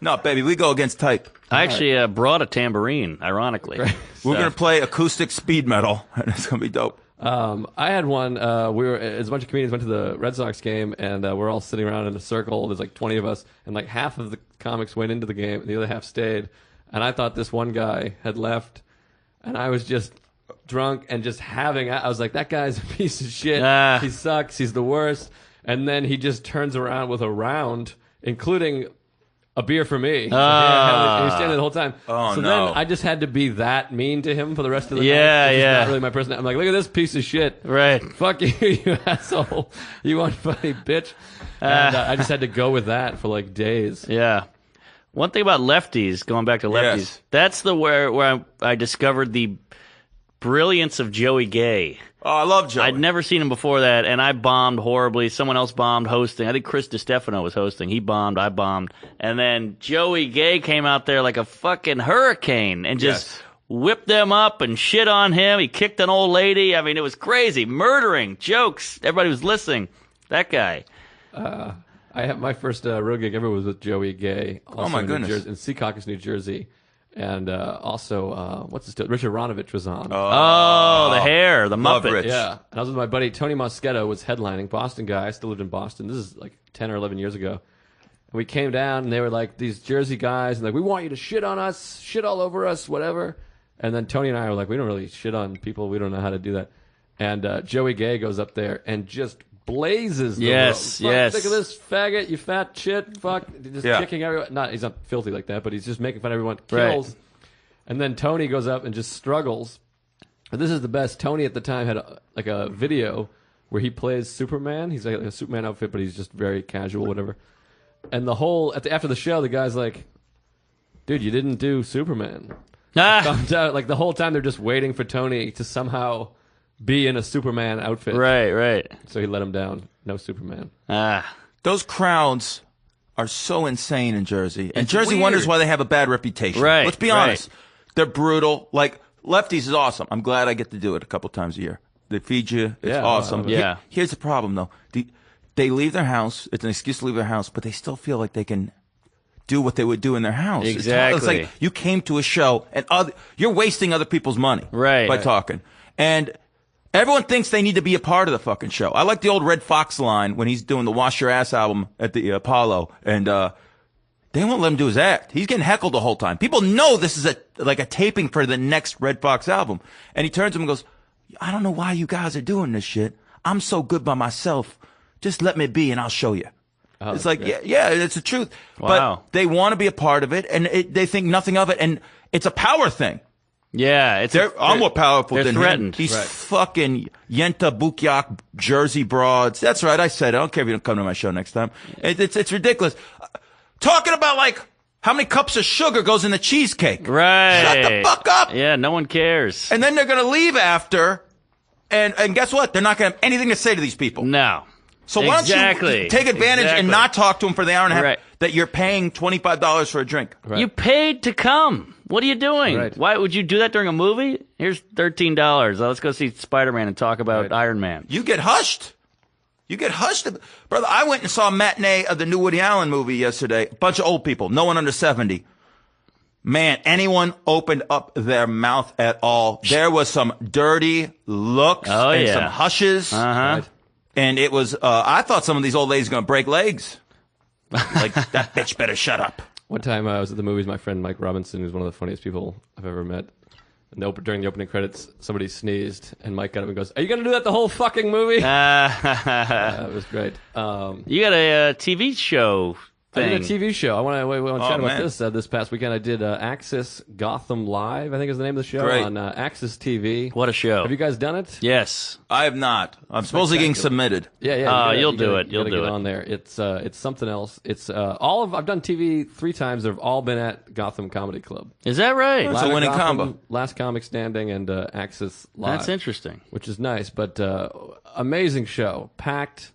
No, baby, we go against type. I actually brought a tambourine, ironically. We're going to play acoustic speed metal, and it's going to be dope. I had one. We were as a bunch of comedians went to the Red Sox game, and we're all sitting around in a circle. There's like 20 of us, and like half of the comics went into the game, and the other half stayed. And I thought this one guy had left, and I was just drunk and just I was like, that guy's a piece of shit. He sucks. He's the worst. And then he just turns around with a round, including a beer for me. So he was standing the whole time. Oh, so no. then I just had to be that mean to him for the rest of the night. Yeah, It's yeah. not really my personality. I'm like, look at this piece of shit. Right. Fuck you, you asshole. You want funny bitch. And I just had to go with that for like days. Yeah. One thing about lefties, going back to lefties, that's where I discovered the brilliance of Joey Gay. Oh, I love Joey. I'd never seen him before that, and I bombed horribly. Someone else bombed hosting. I think Chris DiStefano was hosting. He bombed, I bombed. And then Joey Gay came out there like a fucking hurricane and just whipped them up and shit on him. He kicked an old lady. I mean, it was crazy. Murdering, jokes. Everybody was listening. That guy. I have my first road gig ever was with Joey Gay. Also my in goodness. In Secaucus, New Jersey. And also, Richard Ronovich was on. Oh, the hair, the Love Muppet. Rich. Yeah. And I was with my buddy Tony Moschetto was headlining, Boston guy. I still lived in Boston. This is like 10 or 11 years ago. And we came down, and they were like these Jersey guys, and like, we want you to shit on us, shit all over us, whatever. And then Tony and I were like, we don't really shit on people. We don't know how to do that. And Joey Gay goes up there and just blazes the Yes, room. yes. Look at this faggot, you fat shit, fuck. Just kicking everyone. He's not filthy like that, but he's just making fun of everyone. Kills. Right. And then Tony goes up and just struggles. But this is the best. Tony at the time had a video where he plays Superman. He's like a Superman outfit, but he's just very casual, whatever. And after the show, the guy's like, dude, you didn't do Superman. Found out, like the whole time they're just waiting for Tony to somehow be in a Superman outfit. Right. So he let him down. No Superman. Those crowds are so insane in Jersey. And It's Jersey weird. wonders why they have a bad reputation. Right, Let's be honest. They're brutal. Like, Lefties is awesome. I'm glad I get to do it a couple times a year. They feed you. It's Yeah, awesome. yeah. Here's the problem, though. They leave their house. It's an excuse to leave their house, but they still feel like they can do what they would do in their house. Exactly. It's like you came to a show, and you're wasting other people's money by talking. And everyone thinks they need to be a part of the fucking show. I like the old Red Fox line when he's doing the Wash Your Ass album at the Apollo, and they won't let him do his act. He's getting heckled the whole time. People know this is like a taping for the next Red Fox album. And he turns to him and goes, I don't know why you guys are doing this shit. I'm so good by myself. Just let me be and I'll show you. Oh, it's like, great. yeah, it's the truth. Wow. But they want to be a part of it, and they think nothing of it. And it's a power thing. Yeah, I'm more powerful they're than threatened. him. These Right. fucking Yenta Bukyak Jersey broads. That's right. I said it. I don't care if you don't come to my show next time. It's ridiculous. Talking about like how many cups of sugar goes in the cheesecake. Right. Shut the fuck up. Yeah, no one cares. And then they're going to leave after. And guess what? They're not going to have anything to say to these people. No. So why Exactly. don't you take advantage and Exactly. not talk to them for the hour and a half Right. that you're paying $25 for a drink? Right. You paid to come. What are you doing? Right. Why would you do that during a movie? Here's $13. Let's go see Spider-Man and talk about Right. Iron Man. You get hushed. You get hushed. Brother, I went and saw a matinee of the new Woody Allen movie yesterday. A bunch of old people. No one under 70. Man, anyone opened up their mouth at all. There was some dirty looks Oh, and yeah. some hushes. Uh-huh. Right. And it was, I thought some of these old ladies were going to break legs. Like, that bitch better shut up. One time I was at the movies, my friend Mike Robinson, who's one of the funniest people I've ever met. And during the opening credits, somebody sneezed, and Mike got up and goes, "Are you going to do that the whole fucking movie?" You It was great. got a TV show I thing. did a TV show. I want to chat about man. this. This past weekend, I did Axis Gotham Live, I think is the name of the show, Great. on Axis TV. What a show. Have you guys done it? Yes. I have not. I'm supposedly getting submitted. Yeah, yeah. You'll do it. You You'll gotta do get it. on there. It's something else. It's I've done TV 3 times. They've all been at Gotham Comedy Club. Is that right? It's a Live at winning Gotham, combo. Last Comic Standing and Axis Live. That's interesting. Which is nice, but amazing show, packed,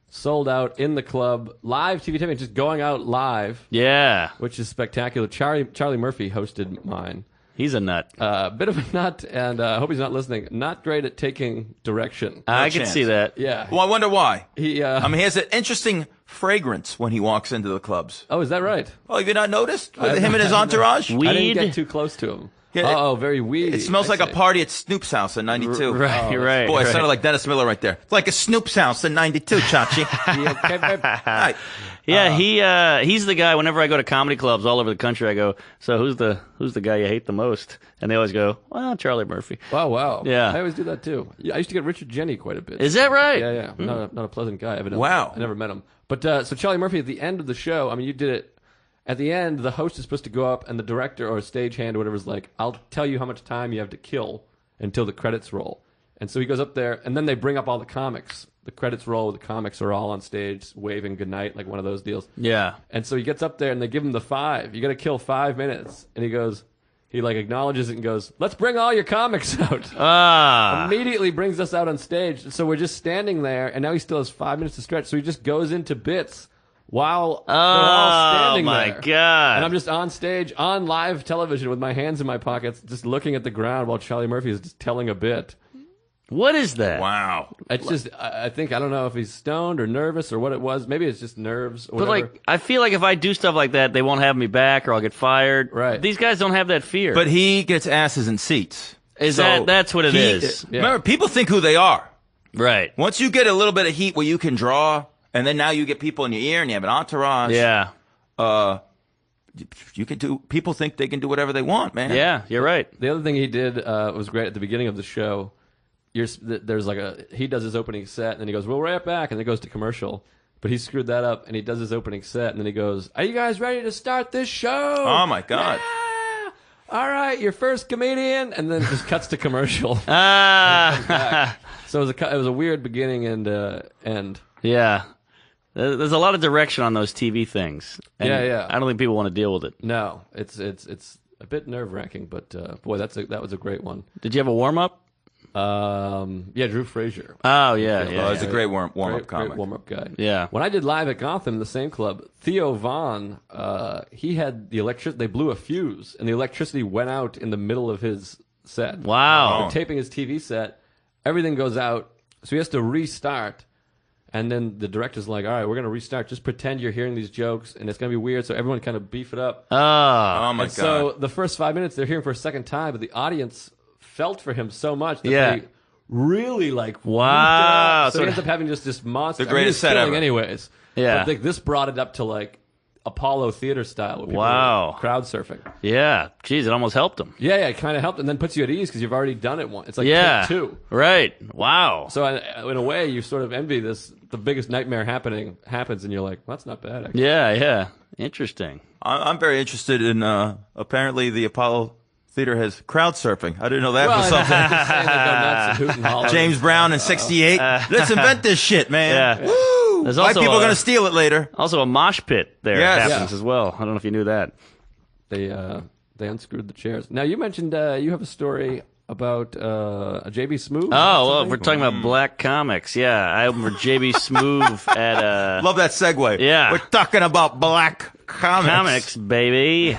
sold out in the club, live TV taping, just going out live, Yeah. which is spectacular. Charlie Murphy hosted mine. He's a nut. Bit of a nut, and I hope he's not listening. Not great at taking direction. I can chance. see that. Yeah, Well, I wonder why. he. I mean, he has an interesting fragrance when he walks into the clubs. Oh, is that right? Oh, have you not noticed? With him and his entourage? Weed. I didn't get too close to him. Yeah, Oh, very weedy. It smells I like a see. party at Snoop's house in 92. Right, right. Boy, it right. sounded like Dennis Miller right there. It's like a Snoop's house in 92, Chachi. Right. Yeah, he's the guy. Whenever I go to comedy clubs all over the country, I go, "So who's the guy you hate the most?" And they always go, "Well, Charlie Murphy." Wow. Yeah. I always do that too. Yeah, I used to get Richard Jeni quite a bit. Is that right? Yeah. Not a pleasant guy, evidently. Wow. I never met him. But so Charlie Murphy, at the end of the show, I mean, you did it. At the end, the host is supposed to go up, and the director or stagehand or whatever is like, "I'll tell you how much time you have to kill until the credits roll." And so he goes up there, and then they bring up all the comics. The credits roll, the comics are all on stage waving goodnight, like one of those deals. Yeah. And so he gets up there, and they give him the 5. You got to kill 5 minutes. And he goes, he like acknowledges it and goes, "Let's bring all your comics out." Immediately brings us out on stage. So we're just standing there, and now he still has 5 minutes to stretch. So he just goes into bits while they're all standing my there. God. And I'm just on stage, on live television with my hands in my pockets, just looking at the ground while Charlie Murphy is just telling a bit. What is that? Wow. It's just, I think, I don't know if he's stoned or nervous or what it was. Maybe it's just nerves or But whatever. like, I feel like if I do stuff like that, they won't have me back or I'll get fired. Right. These guys don't have that fear. But he gets asses in seats. That's what it is? Yeah. Remember, people think who they are. Right. Once you get a little bit of heat where you can draw, and then now you get people in your ear and you have an entourage. Yeah. You can do. People think they can do whatever they want, man. Yeah, you're right. The other thing he did was great at the beginning of the show. There's like he does his opening set, and then he goes, "We'll be right back," and then it goes to commercial. But he screwed that up, and he does his opening set, and then he goes, "Are you guys ready to start this show?" Oh my God. Yeah! All right, your first comedian, and then it just cuts to commercial. So it was a weird beginning and end. Yeah. There's a lot of direction on those TV things. And Yeah. I don't think people want to deal with it. No, it's a bit nerve wracking, but boy, that was a great one. Did you have a warm up? Drew Frazier. Oh yeah, Oh, he's a great warm-up Great comic. warm-up guy. Yeah. When I did live at Gotham, the same club, Theo Vaughn, he had the electric. They blew a fuse, and the electricity went out in the middle of his set. Wow. They're taping his TV set. Everything goes out, so he has to restart. And then the director's like, all right, we're going to restart. Just pretend you're hearing these jokes, and it's going to be weird, so everyone kind of beef it up. Oh. Oh, my God. So the first 5 minutes, they're hearing for a second time, but the audience felt for him so much that Yeah. they really, like, Wow. moved up. So So he ends up having just this monster. The greatest I mean, he was set killing ever. anyways. Yeah. But this brought it up to, like, Apollo theater style. Where people Wow. were crowd surfing. Yeah. Jeez, it almost helped him. Yeah, it kind of helped, and then puts you at ease because you've already done it once. It's like Yeah. take two. Right. Wow. So in a way, you sort of envy this. The biggest nightmare happens, and you're like, well, that's not bad, actually. Yeah. Yeah. Interesting. I'm very interested in, apparently the Apollo Theater has crowd surfing. I didn't know that was Well, something. they go nuts and hoot and holler. James Brown in 68. Let's invent this shit, man. Yeah. Woo! There's White also people a- are going to steal it later. Also, a mosh pit there Yes. happens as well. I don't know if you knew that. They unscrewed the chairs. Now you mentioned you have a story about a JB Smoove. Oh, well, if we're talking about black comics, yeah, I opened for JB Smoove at Love that segue. Yeah. We're talking about black comics. Comics, baby.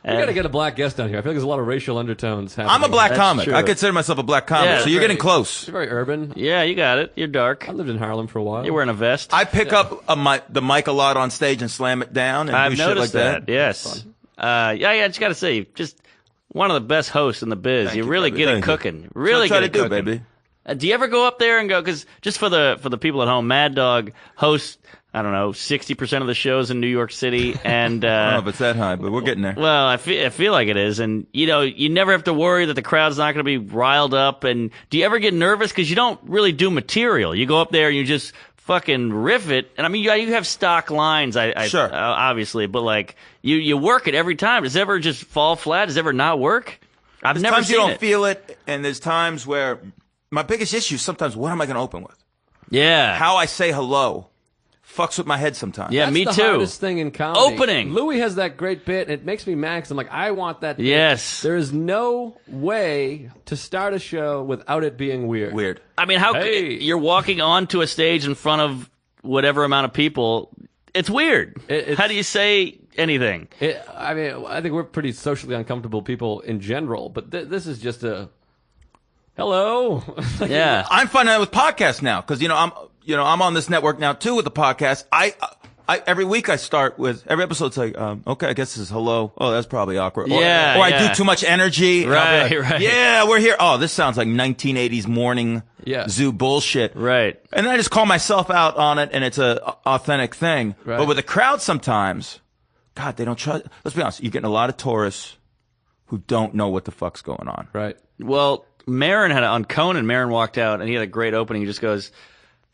we got to get a black guest on here. I feel like there's a lot of racial undertones happening. I'm a black That's comic. true. I consider myself a black comic, Yeah, so you're very- getting close. It's very urban. Yeah, you got it. You're dark. I lived in Harlem for a while. You're wearing a vest. I pick up the mic a lot on stage and slam it down and I've do shit like noticed that. Yes. Yeah, I just got to say, just one of the best hosts in the biz. Thank you you, really baby. get it Thank you. cooking. Really That's what I get try it to do, cooking. baby. Do you ever go up there and go? Because just for the people at home, Mad Dog hosts, I don't know, 60% of the shows in New York City, and I don't know if it's that high, but we're getting there. well, I feel like it is, and you never have to worry that the crowd's not going to be riled up. And do you ever get nervous because you don't really do material? You go up there and you just fucking riff it, and I mean, you have stock lines, Sure. obviously, but like you work it every time. Does it ever just fall flat? Does it ever not work? I've There's never times seen you don't it. feel it, and there's times where my biggest issue is sometimes what am I going to open with? Yeah, How I say hello fucks with my head sometimes. yeah, That's me the too. hardest thing in comedy. Opening. Louis has that great bit, and it makes me mad 'cause I'm like, I want that bit. Yes. There is no way to start a show without it being weird. Weird. I mean, how Hey. you're walking onto a stage in front of whatever amount of people? It's weird. It's- How do you say anything? I mean, I think we're pretty socially uncomfortable people in general, but this is just a hello. Yeah. I'm finding that with podcasts now because I'm on this network now too with the podcast. I every week I start with every episode's like okay, I guess this is hello. Oh, that's probably awkward. Or, Yeah, or I yeah. do too much energy. and I'll be Right, right. Yeah, we're here. Oh, this sounds like 1980s morning Yeah. zoo bullshit. Right. And then I just call myself out on it, and it's a authentic thing. Right. But with the crowd, sometimes, God, they don't trust. Let's be honest. You're getting a lot of tourists who don't know what the fuck's going on. Right. Well, Marin had on Conan. Marin walked out and he had a great opening. He just goes,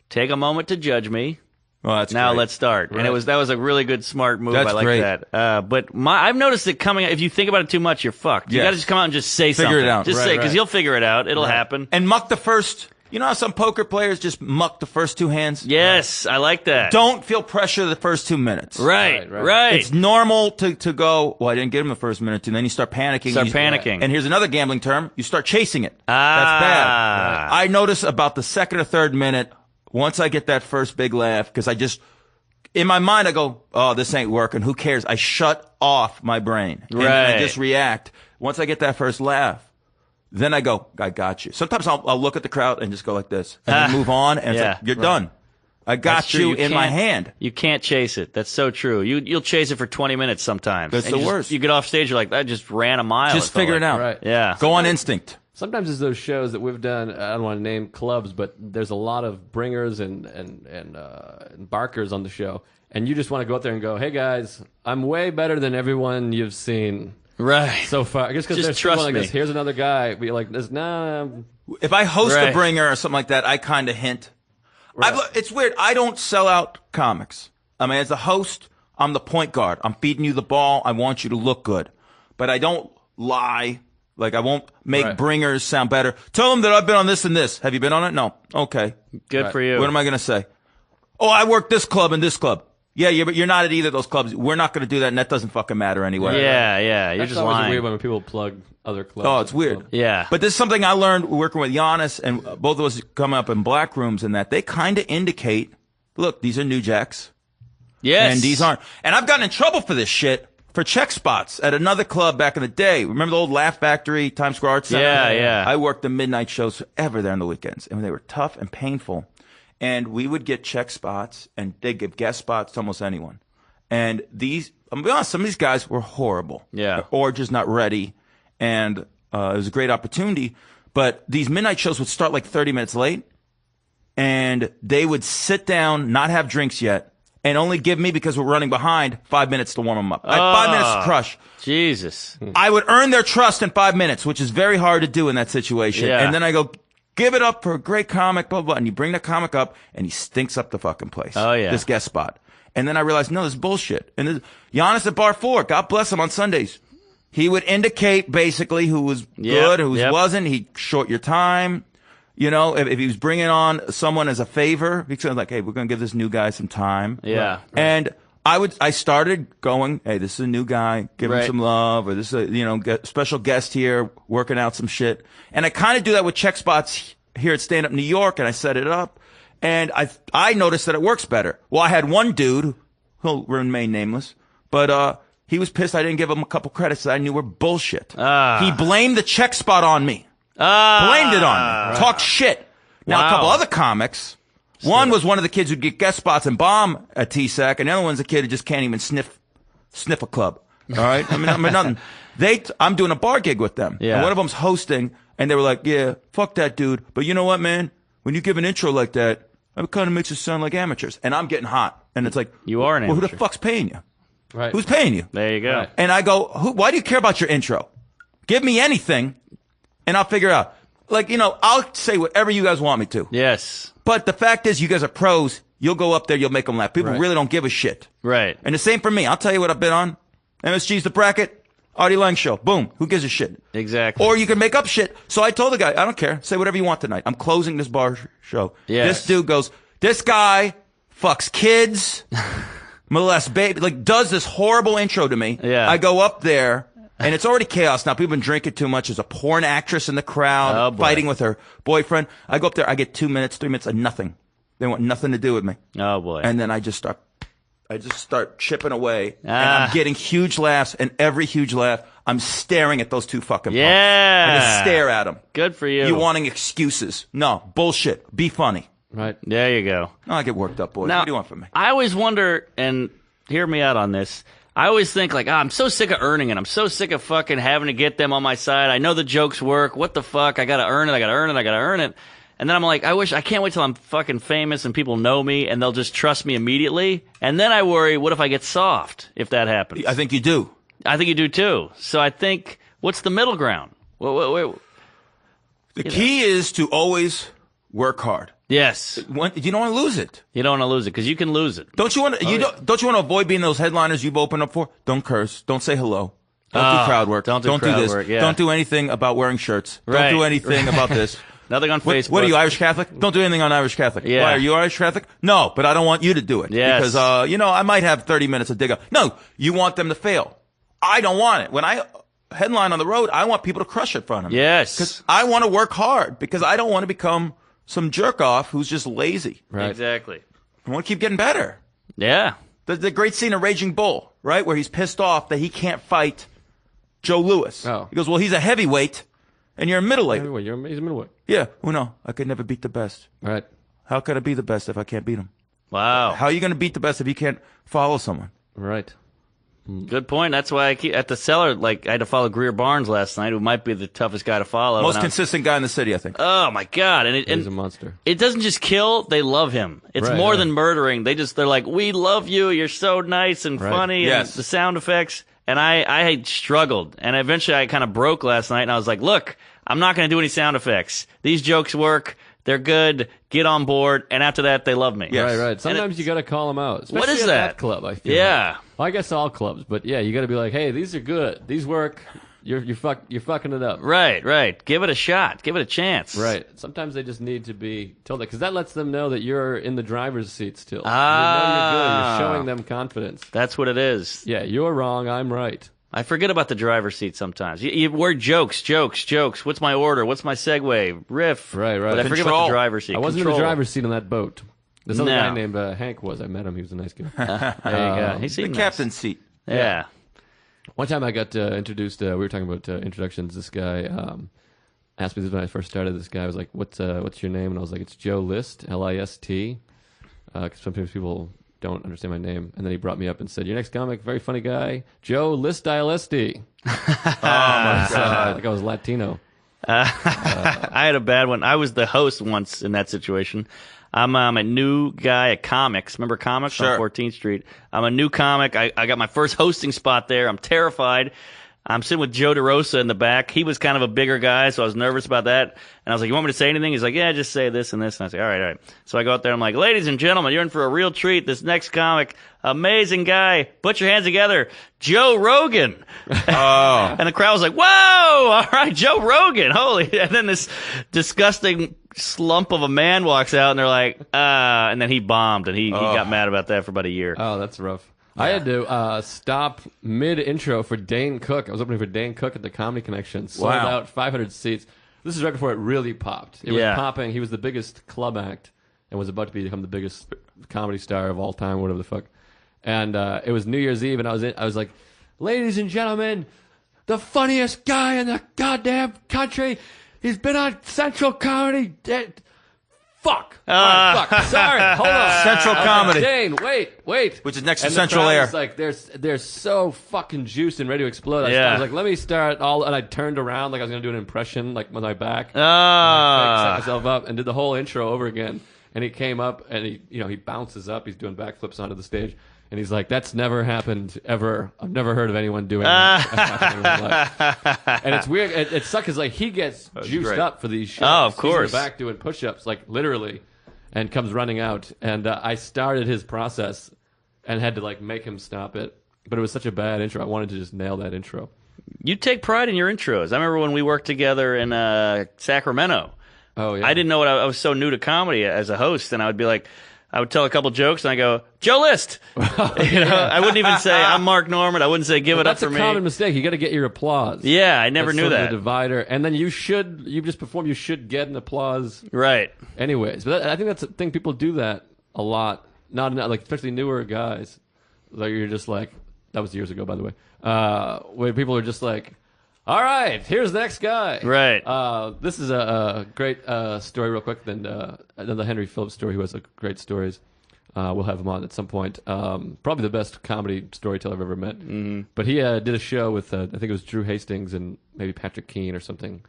"Take a moment to judge me. Well, that's Now great. let's start." And that was a really good, smart move. That's I like great. that. But I've noticed that coming. If you think about it too much, you're fucked. You Yes. got to just come out and just say Figure something. it out. Just Right, say because right. you'll figure it out. It'll happen. And muck the first. You know how some poker players just muck the first two hands? Yes, I like that. Don't feel pressure the first 2 minutes. Right, Right, right. right. It's normal to go, well, I didn't get him the first minute, and then you start panicking. Start and panicking. And here's another gambling term. You start chasing it. Ah. That's bad. I notice about the second or third minute, once I get that first big laugh, because I just, in my mind, I go, oh, this ain't working. Who cares? I shut off my brain. And I Right. just react. Once I get that first laugh, then I go, I got you. Sometimes I'll look at the crowd and just go like this and then move on. And Yeah. it's like, you're done. I got That's true. you in my can't- hand. You can't chase it. That's so true. You'll chase it for 20 minutes sometimes. That's And the you just- worst. You get off stage, you're like, I just ran a mile. Just felt figure it like. out. Right. Yeah. Go on instinct. Sometimes it's those shows that we've done. I don't want to name clubs, but there's a lot of bringers and barkers on the show, and you just want to go out there and go, "Hey guys, I'm way better than everyone you've seen Right. so far." I guess because Just there's trust people like me. this. Here's another guy. Be like, "This, nah." If I host Right. a bringer or something like that, I kind of hint. It's weird. I don't sell out comics. I mean, as a host, I'm the point guard. I'm feeding you the ball. I want you to look good. But I don't lie. Like, I won't make Right. bringers sound better. Tell them that I've been on this and this. Have you been on it? No. Okay. Good for you. What am I going to say? Oh, I work this club and this club. Yeah, but you're not at either of those clubs. We're not going to do that, and that doesn't fucking matter anyway. Yeah. You're That's just always lying. weird when people plug other clubs. Oh, it's weird. Yeah. But this is something I learned working with Giannis, and both of us come up in black rooms, and that they kind of indicate, look, these are New Jacks, Yes. and these aren't. And I've gotten in trouble for this shit for check spots at another club back in the day. Remember the old Laugh Factory, Times Square Arts Center? Yeah. I worked the midnight shows forever there on the weekends, and they were tough and painful. And we would get check spots, and they'd give guest spots to almost anyone. And these, I'm gonna be honest, some of these guys were horrible. Yeah. Or just not ready. And it was a great opportunity. But these midnight shows would start like 30 minutes late. And they would sit down, not have drinks yet, and only give me, because we're running behind, 5 minutes to warm them up. I had 5 minutes to crush. Jesus. I would earn their trust in 5 minutes, which is very hard to do in that situation. Yeah. And then I go, give it up for a great comic, blah, blah, blah. And you bring the comic up, and he stinks up the fucking place. Oh, yeah. This guest spot. And then I realized, no, this is bullshit. And Giannis at Bar 4, God bless him on Sundays. He would indicate basically who was good, who wasn't. He'd short your time. You know, if he was bringing on someone as a favor, he'd say like, hey, we're going to give this new guy some time. Yeah. And I started going, hey, this is a new guy, give him some love, or this is a, special guest here, working out some shit. And I kind of do that with check spots here at Stand Up New York, and I set it up. And I noticed that it works better. Well, I had one dude, who'll remain nameless, but he was pissed I didn't give him a couple credits that I knew were bullshit. He blamed the check spot on me. Blamed it on me. Talked shit. Now, a couple other comics, one was one of the kids who'd get guest spots and bomb at TSAC, and the other one's a kid who just can't even sniff a club. All right? I mean nothing. I'm doing a bar gig with them. Yeah. And one of them's hosting, and they were like, yeah, fuck that dude. But you know what, man? When you give an intro like that, it kind of makes us sound like amateurs. And I'm getting hot. And it's like, You are an well, who the amateur. fuck's paying you? Right. Who's paying you? There you go. Right. And I go, why do you care about your intro? Give me anything, and I'll figure out. Like, I'll say whatever you guys want me to. Yes. But the fact is, you guys are pros. You'll go up there, you'll make them laugh. People really don't give a shit. Right. And the same for me. I'll tell you what I've been on. MSG's The Bracket, Artie Lang Show. Boom. Who gives a shit? Exactly. Or you can make up shit. So I told the guy, I don't care. Say whatever you want tonight. I'm closing this bar show. Yes. This dude goes, this guy fucks kids, molests baby, like does this horrible intro to me. Yeah. I go up there, and it's already chaos now. People have been drinking too much. There's a porn actress in the crowd fighting with her boyfriend. I go up there. I get 2 minutes, 3 minutes of nothing. They want nothing to do with me. Oh, boy. And then I just start chipping away, and I'm getting huge laughs, and every huge laugh, I'm staring at those two fucking punks. I just stare at them. Good for you. You wanting excuses. No, bullshit. Be funny. Right. There you go. Oh, I get worked up, boys. Now, What do you want from me? I always wonder, and hear me out on this, I always think like, I'm so sick of earning it. I'm so sick of fucking having to get them on my side. I know the jokes work. What the fuck? I gotta earn it. And then I'm like, I can't wait till I'm fucking famous and people know me and they'll just trust me immediately. And then I worry, what if I get soft if that happens? I think you do. I think you do too. So I think, what's the middle ground? The key is to always work hard. Yes. You don't want to lose it. You don't want to lose it because you can lose it. Don't you want to? Don't you want to avoid being those headliners you've opened up for? Don't curse. Don't say hello. Don't do crowd work. Don't do crowd this. work, yeah. Don't do anything about wearing shirts. Right. Don't do anything about this. Nothing on Facebook. What are you, Irish Catholic? Don't do anything on Irish Catholic. Yeah. Why, are you Irish Catholic? No, but I don't want you to do it. Yes. Because, I might have 30 minutes of dig up. No, you want them to fail. I don't want it. When I headline on the road, I want people to crush it in front of me. Yes. Because I want to work hard, because I don't want to become some jerk off who's just lazy. Right. Exactly. I want to keep getting better. Yeah. The great scene of Raging Bull, right, where he's pissed off that he can't fight Joe Louis. Oh. He goes, well, he's a heavyweight, and you're a middleweight. Heavyweight, he's a middleweight. Yeah, well, no, I could never beat the best. Right. How could I be the best if I can't beat him? Wow. How are you going to beat the best if you can't follow someone? Right. Good point. That's why I keep at the cellar. Like I had to follow Greer Barnes last night, who might be the toughest guy to follow. Most consistent guy in the city, I think. Oh my god! And He's a monster. It doesn't just kill; they love him. It's Right, more right. than murdering. They're like, we love you. You're so nice and Right. funny. Yes. And the sound effects. And I had struggled, and eventually I kind of broke last night, and I was like, look, I'm not going to do any sound effects. These jokes work. They're good. Get on board. And after that, they love me. Yes. Right. Sometimes you got to call them out. Especially What is at that? club, I feel. Yeah. Well, I guess all clubs, but yeah, you got to be like, hey, these are good. These work. You're fucking it up. Right. Give it a shot. Give it a chance. Right. Sometimes they just need to be told that because that lets them know that you're in the driver's seat still. Ah. You know you're good. You're showing them confidence. That's what it is. Yeah, you're wrong. I'm right. I forget about the driver's seat sometimes. You word jokes. What's my order? What's my segue? Riff. Right. But I forget about the driver's seat. I wasn't in the driver's seat on that boat. This other No. guy named Hank was. I met him. He was a nice guy. There you go. He The seemed nice. captain's seat. Yeah. One time I got introduced. We were talking about introductions. This guy asked me this when I first started. This guy was like, "What's your name?" And I was like, "It's Joe List, List." Because sometimes people don't understand my name. And then he brought me up and said, "Your next comic, very funny guy, Joe List, List." Oh my God. Like I was Latino. I had a bad one. I was the host once in that situation. I'm a new guy at Comics. Remember Comics Sure. on 14th Street? I'm a new comic. I got my first hosting spot there. I'm terrified. I'm sitting with Joe DeRosa in the back. He was kind of a bigger guy, so I was nervous about that. And I was like, "You want me to say anything?" He's like, "Yeah, just say this and this." And I said, all right. So I go out there. I'm like, "Ladies and gentlemen, you're in for a real treat. This next comic, amazing guy. Put your hands together. Joe Rogan." Oh. And the crowd was like, "Whoa, all right, Joe Rogan, holy." And then this disgusting slump of a man walks out, and they're like, and then he bombed, and he got mad about that for about a year. Oh, that's rough. I had to stop mid-intro for Dane Cook. I was opening for Dane Cook at the Comedy Connection. Sold Wow. out 500 seats. This is right before it really popped. It was popping. He was the biggest club act and was about to become the biggest comedy star of all time, whatever the fuck. And it was New Year's Eve, and I was like, "Ladies and gentlemen, the funniest guy in the goddamn country. He's been on Central Comedy." Fuck. All right, fuck. Sorry. Hold on. Central I was Comedy. Like, Dane, wait. Which is next to And Central the crowd Air. was like, they're so fucking juiced and ready to explode. I was like, let me start all, and I turned around like I was going to do an impression, like with my back. Set myself up and did the whole intro over again. And he came up and he bounces up. He's doing backflips onto the stage. And he's like, "That's never happened ever. I've never heard of anyone doing that." And it's weird. It sucks because like he gets juiced great. up for these shows. Oh, of He's course. in the back doing push-ups, like literally, and comes running out. And I started his process and had to like make him stop it. But it was such a bad intro. I wanted to just nail that intro. You take pride in your intros. I remember when we worked together in Sacramento. Oh yeah. I didn't know what I was so new to comedy as a host, and I would be like, I would tell a couple jokes, and I go, "Joe List." I wouldn't even say I'm Mark Norman. I wouldn't say "Give it up That's for a me." common mistake. You got to get your applause. Yeah, I never That's knew sort of that. the divider, and then you just perform. You should get an applause. Right. Anyways, but I think that's the thing. People do that a lot. Not like especially newer guys. Like you're just like that was years ago, by the way. Where people are just like, "All right, here's the next guy." Right. This is a great story, real quick. Then another Henry Phillips story. Who has great stories. We'll have him on at some point. Probably the best comedy storyteller I've ever met. Mm-hmm. But he did a show with I think it was Drew Hastings and maybe Patrick Keane or something. And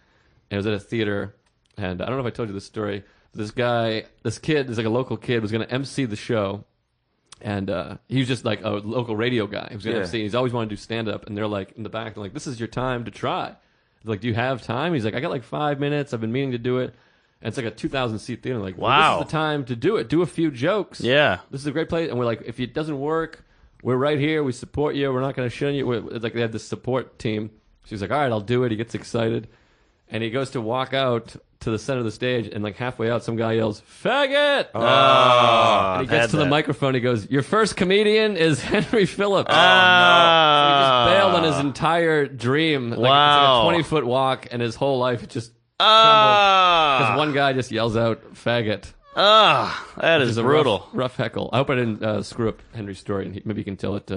it was at a theater. And I don't know if I told you this story. This kid, is like a local kid, was going to MC the show. And he was just like a local radio guy. He was going to MC. He's always wanted to do stand-up. And they're like, in the back, they're like, "This is your time to try." They're like, "Do you have time?" He's like, "I got like 5 minutes. I've been meaning to do it." And it's like a 2,000-seat theater. Like, well, wow. This is the time to do it. Do a few jokes. Yeah. This is a great place. And we're like, if it doesn't work, we're right here. We support you. We're not going to shun you. It's like they have this support team. She's like, "All right, I'll do it." He gets excited. And he goes to walk out to the center of the stage, and like halfway out, some guy yells, "Faggot!" And he gets to the microphone. He goes, "Your first comedian is Henry Phillips." Oh, So he just bailed on his entire dream. Like, Wow. It's like a 20-foot walk, and his whole life just because one guy just yells out "faggot." That Which is a brutal. rough heckle. I hope I didn't screw up Henry's story, and maybe he can tell it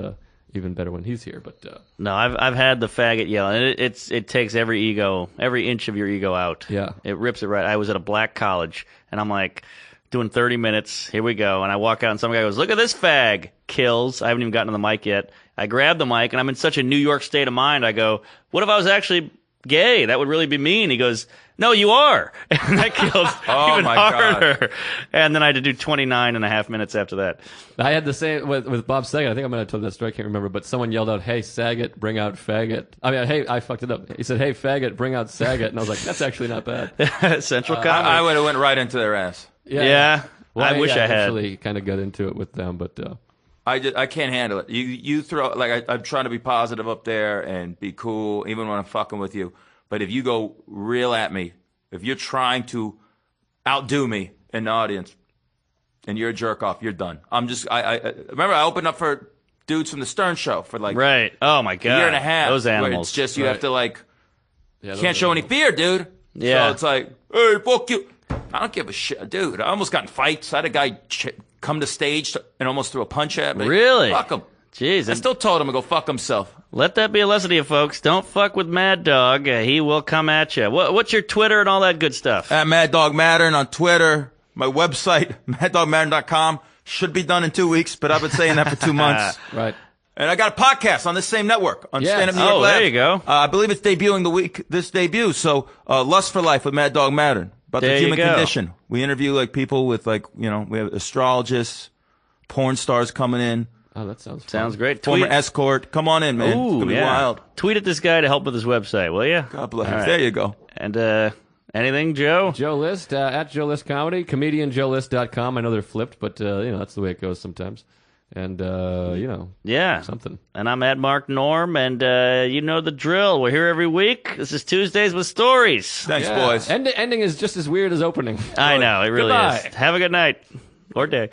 even better when he's here. But No, I've had the faggot yell, and it takes every inch of your ego out. Yeah. It rips it right. I was at a black college, and I'm like doing 30 minutes. Here we go. And I walk out, and some guy goes, "Look at this fag." Kills. I haven't even gotten to the mic yet. I grab the mic, and I'm in such a New York state of mind. I go, "What if I was actually gay? That would really be mean." He goes, "No, you are." And that kills even my God. harder. And then I had to do 29 and a half minutes after that. I had the same with Bob Saget. I think I might have told that story. I can't remember. But someone yelled out, "Hey, Saget, bring out faggot." I mean, hey, I fucked it up. He said, "Hey, faggot, bring out Saget." And I was like, that's actually not bad. Central Comedy. I would have went right into their ass. Yeah. Well, I wish I had. actually kind of got into it with them, but I can't handle it. You throw like I'm trying to be positive up there and be cool even when I'm fucking with you. But if you go real at me, if you're trying to outdo me in the audience, and you're a jerk off, you're done. I remember I opened up for dudes from the Stern Show for like right. Oh my god, a year and a half. Those where animals. It's just you have to like Yeah, can't show any fear, dude. Yeah. So it's like, hey, fuck you. I don't give a shit, dude. I almost got in fights. I had a guy come to stage and almost threw a punch at me. Really? Fuck him. Jeez, I still told him to go fuck himself. let that be a lesson to you folks. Don't fuck with Mad Dog. He will come at you. What's your Twitter and all that good stuff? At Maddog Mattern on Twitter. My website, maddogmattern.com. Should be done in 2 weeks, but I've been saying that for 2 months. Right. And I got a podcast on this same network on Yes. Stand Up New York Oh, Labs. there you go. I believe it's debuting the week this debut. So, Lust for Life with Maddog Mattern about There the you human go. condition. We interview like people with like we have astrologists, porn stars coming in, Oh, that sounds fun. Sounds great. former Tweet. escort. Come on in, man. It's Ooh, gonna be yeah. wild. Tweet at this guy to help with his website, will you? God bless. All right. There you go. And anything, Joe? Joe List, at Joe List Comedy, comedianjoelist.com. I know they're flipped, but, that's the way it goes sometimes. And, Yeah. something. And I'm at Mark Norm, and you know the drill. We're here every week. This is Tuesdays with Stories. Thanks, Yeah. boys. Ending is just as weird as opening. I know, it really Goodbye. is. Have a good night. Or day.